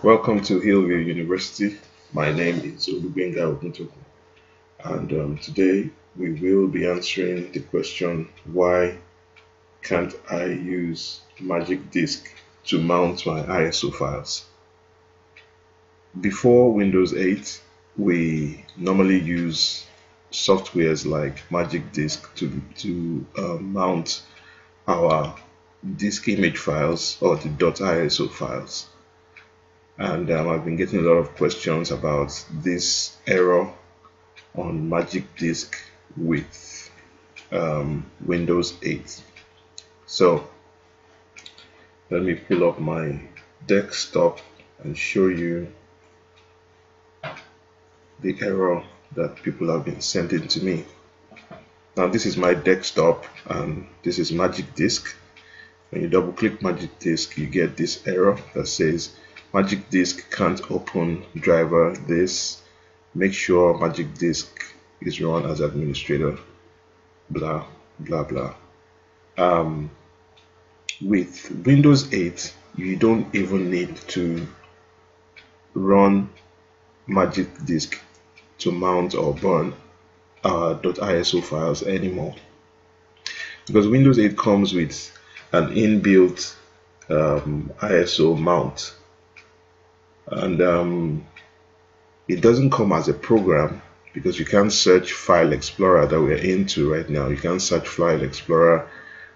Welcome to Hillview University. My name is Olubenga Oguntoku, and today we will be answering the question, why can't I use Magic Disk to mount my ISO files? Before Windows 8, we normally use softwares like Magic Disk to mount our disk image files or the .iso files. And I've been getting a lot of questions about this error on Magic Disk with Windows 8. So let me pull up my desktop and show you the error that people have been sending to me. Now this is my desktop and this is Magic Disk. When you double click Magic Disk, you get this error that says Magic Disk can't open driver this. Make sure Magic Disk is run as administrator. Blah blah blah. With Windows 8, you don't even need to run Magic Disk to mount or burn .iso files anymore, because Windows 8 comes with an inbuilt ISO mount. And it doesn't come as a program, because you can't search File Explorer that we're into right now. You can't search File Explorer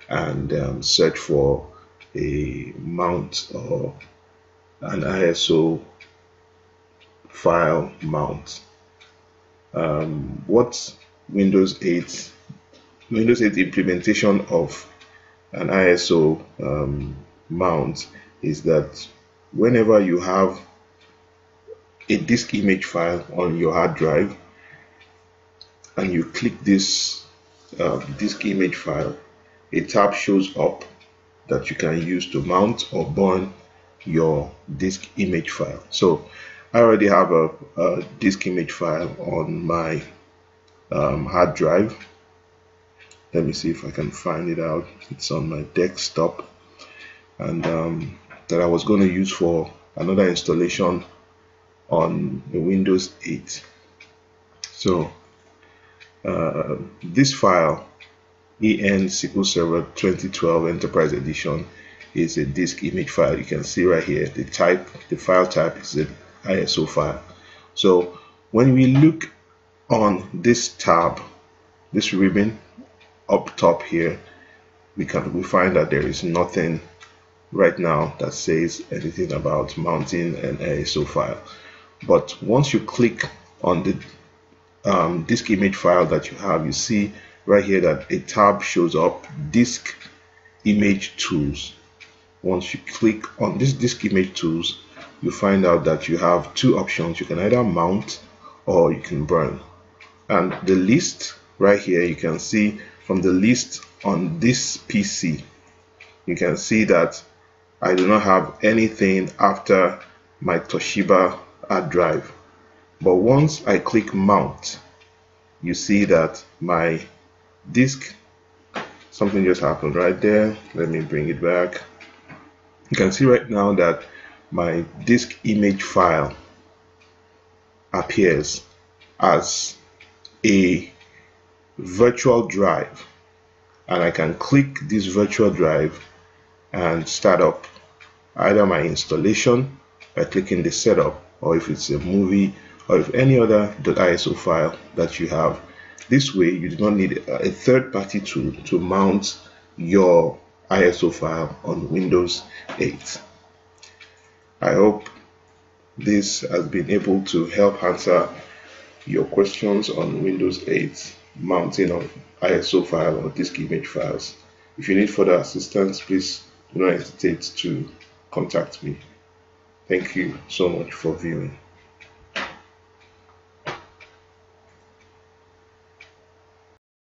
and search for a mount or an ISO file mount. What Windows 8 implementation of an ISO mount is that whenever you have a disk image file on your hard drive and you click this disk image file, a tab shows up that you can use to mount or burn your disk image file. So I already have a disk image file on my hard drive. Let me see if I can find it out. It's on my desktop, and that I was going to use for another installation on the Windows 8. So this file, EN SQL Server 2012 Enterprise Edition, is a disk image file. You can see right here the file type is an ISO file. So when we look on this tab, this ribbon up top here, we find that there is nothing right now that says anything about mounting an ISO file. But once you click on the disk image file that you have, you see right here that a tab shows up, Disk Image Tools. Once you click on this Disk Image Tools, you find out that you have two options. You can either mount or you can burn. And the list right here, you can see from the list on this PC, you can see that I do not have anything after my Toshiba hard drive. But once I click mount, you see that my disk, something just happened right there. Let me bring it back. You can see right now that my disk image file appears as a virtual drive, and I can click this virtual drive and start up either my installation by clicking the setup, or if it's a movie, or if any other .iso file that you have. This way you do not need a third-party tool to mount your ISO file on Windows 8. I hope this has been able to help answer your questions on Windows 8 mounting of ISO file or disk image files. If you need further assistance, please do not hesitate to contact me. Thank you so much for viewing.